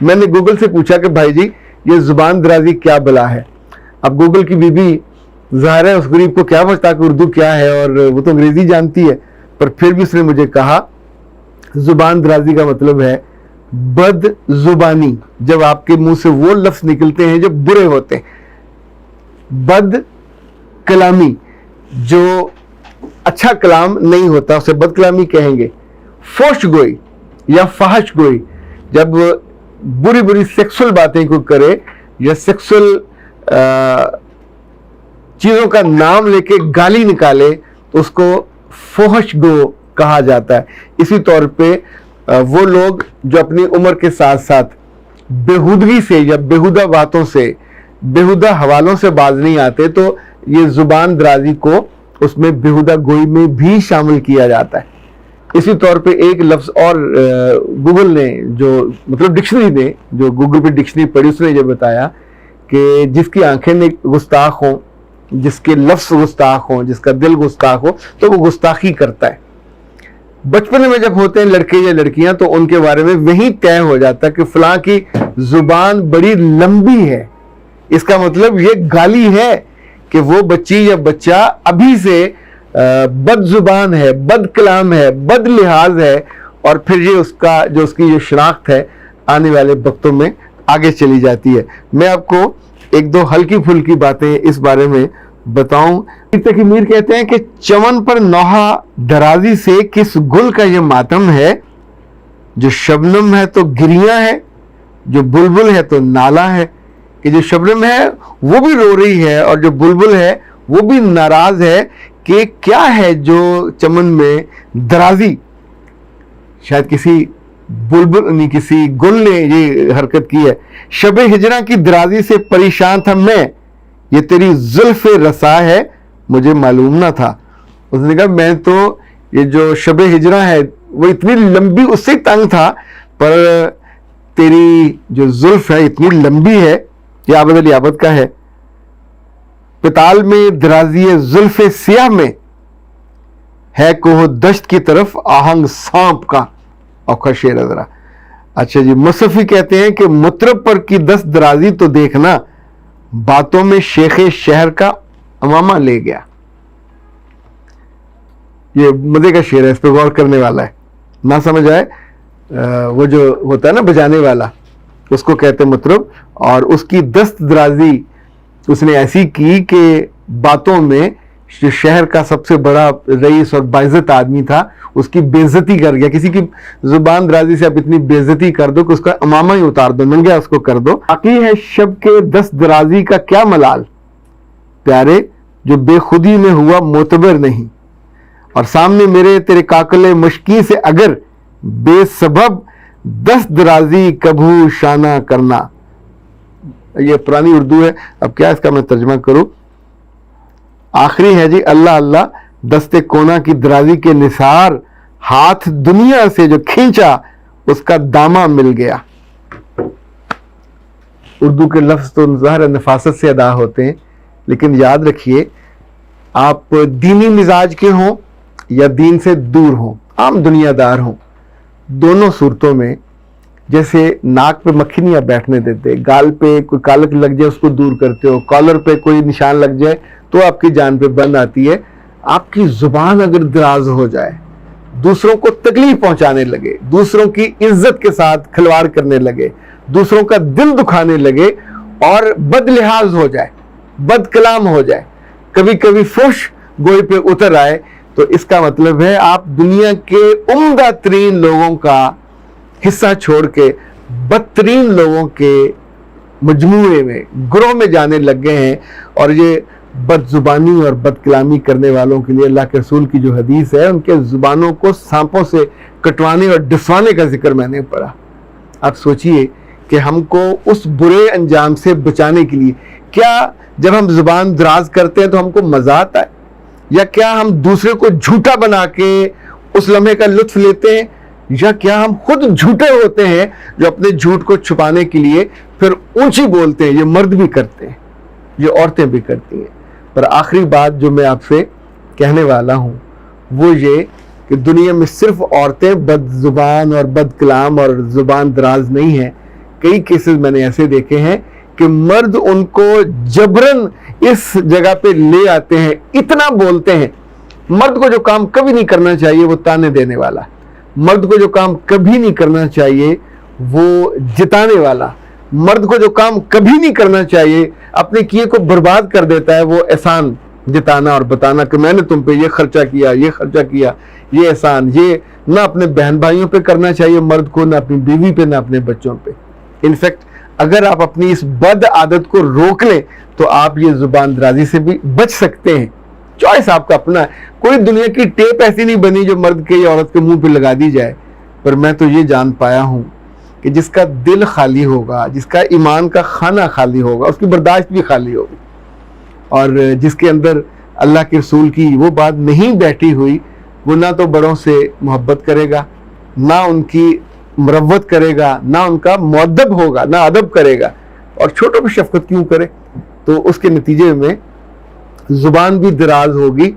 میں نے گوگل سے پوچھا کہ بھائی جی یہ زبان درازی کیا بلا ہے. اب گوگل کی بی بی ظاہر ہے اس غریب کو کیا پتا کہ اردو کیا ہے, اور وہ تو انگریزی جانتی ہے, پر پھر بھی اس نے مجھے کہا زبان درازی کا مطلب ہے بد زبانی. جب آپ کے منہ سے وہ لفظ نکلتے ہیں جو برے ہوتے ہیں. بد کلامی, جو اچھا کلام نہیں ہوتا اسے بد کلامی کہیں گے. فحش گوئی یا فحش گوئی, جب بری بری سیکسول باتیں کوئی کرے یا سیکسول چیزوں کا نام لے کے گالی نکالے تو اس کو فحش گو کہا جاتا ہے. اسی طور پہ وہ لوگ جو اپنی عمر کے ساتھ ساتھ بےہودگی سے یا بےہودہ باتوں سے, بےہودہ حوالوں سے باز نہیں آتے, تو یہ زبان درازی کو اس میں بےہودہ گوئی میں بھی شامل کیا جاتا ہے. اسی طور پہ ایک لفظ اور گوگل نے جو مطلب ڈکشنری نے جو گوگل پہ ڈکشنری پڑھی اس نے یہ بتایا کہ جس کی آنکھیں گستاخ ہوں, جس کے لفظ گستاخ ہوں, جس کا دل گستاخ ہو تو وہ گستاخی کرتا ہے. بچپن میں جب ہوتے ہیں لڑکے یا لڑکیاں تو ان کے بارے میں وہی طے ہو جاتا ہے کہ فلاں کی زبان بڑی لمبی ہے, اس کا مطلب یہ گالی ہے کہ وہ بچی یا بچہ ابھی سے بد زبان ہے, بد کلام ہے, بد لحاظ ہے, اور پھر یہ اس کی جو شناخت ہے آنے والے وقتوں میں آگے چلی جاتی ہے. میں آپ کو ایک دو ہلکی پھلکی باتیں اس بارے میں بتاؤں. تقی میر کہتے ہیں کہ چمن پر نوحہ درازی سے کس گل کا یہ ماتم ہے, جو شبنم ہے تو گریاں ہے, جو بلبل ہے تو نالا ہے. کہ جو شبنم ہے وہ بھی رو رہی ہے اور جو بلبل ہے وہ بھی ناراض ہے کہ کیا ہے جو چمن میں درازی, شاید کسی بلبل نہیں کسی گل نے یہ حرکت کی ہے. شب ہجراں کی درازی سے پریشان تھا میں, یہ تیری زلف رسا ہے مجھے معلوم نہ تھا. اس نے کہا میں تو یہ جو شب ہجراں ہے وہ اتنی لمبی, اس سے تنگ تھا, پر تیری جو زلف ہے اتنی لمبی ہے. یہ عابد علی عابد کا ہے. پتال میں درازی زلف سیاہ میں ہے کوہ دشت کی طرف آہنگ سانپ کا. اوکھا شعر ہے ذرا. اچھا جی, مصفی کہتے ہیں کہ مطرب پر کی دست درازی تو دیکھنا, باتوں میں شیخ شہر کا امامہ لے گیا. یہ مزے کا شعر ہے, اس پہ غور کرنے والا ہے. نہ سمجھ آئے وہ جو ہوتا ہے نا بجانے والا, اس کو کہتے ہیں مطرب, اور اس کی دست درازی اس نے ایسی کی کہ باتوں میں جو شہر کا سب سے بڑا رئیس اور باعزت آدمی تھا اس کی بے عزتی کر گیا. کسی کی زبان درازی سے آپ اتنی بے عزتی کر دو کہ اس کا امامہ ہی اتار دو, ننگا اس کو کر دو. باقی ہے شب کے دست درازی کا کیا ملال, پیارے جو بے خودی میں ہوا معتبر نہیں, اور سامنے میرے تیرے کاکل مشکی سے اگر بے سبب دست درازی کبھو شانہ کرنا. یہ پرانی اردو ہے, اب کیا اس کا میں ترجمہ کروں. آخری ہے جی, اللہ اللہ دست کونا کی درازی کے نثار, ہاتھ دنیا سے جو کھینچا اس کا دامہ مل گیا. اردو کے لفظ تو ظاہر نفاست سے ادا ہوتے ہیں, لیکن یاد رکھیے آپ دینی مزاج کے ہوں یا دین سے دور ہوں, عام دنیا دار ہوں, دونوں صورتوں میں جیسے ناک پہ مکھی نہیں آپ بیٹھنے دیتے, گال پہ کوئی کالک لگ جائے اس کو دور کرتے ہو, کالر پہ کوئی نشان لگ جائے تو آپ کی جان پہ بند آتی ہے. آپ کی زبان اگر دراز ہو جائے, دوسروں کو تکلیف پہنچانے لگے, دوسروں کی عزت کے ساتھ کھلواڑ کرنے لگے, دوسروں کا دل دکھانے لگے, اور بد لحاظ ہو جائے, بد کلام ہو جائے, کبھی کبھی فحش گوئی پہ اتر آئے, تو اس کا مطلب ہے آپ دنیا کے عمدہ ترین لوگوں کا حصہ چھوڑ کے بدترین لوگوں کے مجموعے میں, گروہ میں جانے لگ گئے ہیں. اور یہ بد زبانی اور بد کلامی کرنے والوں کے لیے اللہ کے رسول کی جو حدیث ہے, ان کے زبانوں کو سانپوں سے کٹوانے اور ڈسوانے کا ذکر میں نے پڑھا. آپ سوچئے کہ ہم کو اس برے انجام سے بچانے کے لیے کیا جب ہم زبان دراز کرتے ہیں تو ہم کو مزہ آتا ہے, یا کیا ہم دوسرے کو جھوٹا بنا کے اس لمحے کا لطف لیتے ہیں, یا کیا ہم خود جھوٹے ہوتے ہیں جو اپنے جھوٹ کو چھپانے کے لیے پھر اونچی بولتے ہیں. یہ مرد بھی کرتے ہیں, یہ عورتیں بھی کرتی ہیں. پر آخری بات جو میں آپ سے کہنے والا ہوں وہ یہ کہ دنیا میں صرف عورتیں بد زبان اور بد کلام اور زبان دراز نہیں ہیں, کئی کیسز میں نے ایسے دیکھے ہیں کہ مرد ان کو جبرن اس جگہ پہ لے آتے ہیں، اتنا بولتے ہیں۔ مرد کو جو کام کبھی نہیں کرنا چاہیے وہ تانے دینے والا، مرد کو جو کام کبھی نہیں کرنا چاہیے وہ جتانے والا، مرد کو جو کام کبھی نہیں کرنا چاہیے اپنے کیے کو برباد کر دیتا ہے وہ احسان جتانا اور بتانا کہ میں نے تم پہ یہ خرچہ کیا، یہ خرچہ کیا، یہ احسان۔ یہ نہ اپنے بہن بھائیوں پہ کرنا چاہیے مرد کو، نہ اپنی بیوی پہ، نہ اپنے بچوں پہ۔ انفیکٹ اگر آپ اپنی اس بد عادت کو روک لیں تو آپ یہ زبان درازی سے بھی بچ سکتے ہیں۔ چوائس آپ کا اپنا ہے، کوئی دنیا کی ٹیپ ایسی نہیں بنی جو مرد کے یا عورت کے منہ پہ لگا دی جائے۔ پر میں تو یہ جان پایا ہوں کہ جس کا دل خالی ہوگا، جس کا ایمان کا خانہ خالی ہوگا، اس کی برداشت بھی خالی ہوگی، اور جس کے اندر اللہ کے رسول کی وہ بات نہیں بیٹھی ہوئی وہ نہ تو بڑوں سے محبت کرے گا، نہ ان کی مروت کرے گا، نہ ان کا مؤدب ہوگا، نہ ادب کرے گا، اور چھوٹوں پہ شفقت کیوں کرے؟ تو اس کے نتیجے میں زبان بھی دراز ہوگی،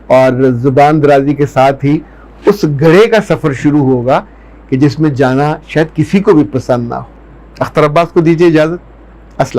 اور زبان درازی کے ساتھ ہی اس گڑھے کا سفر شروع ہوگا کہ جس میں جانا شاید کسی کو بھی پسند نہ ہو۔ اختر عباس کو دیجیے اجازت۔ السلام۔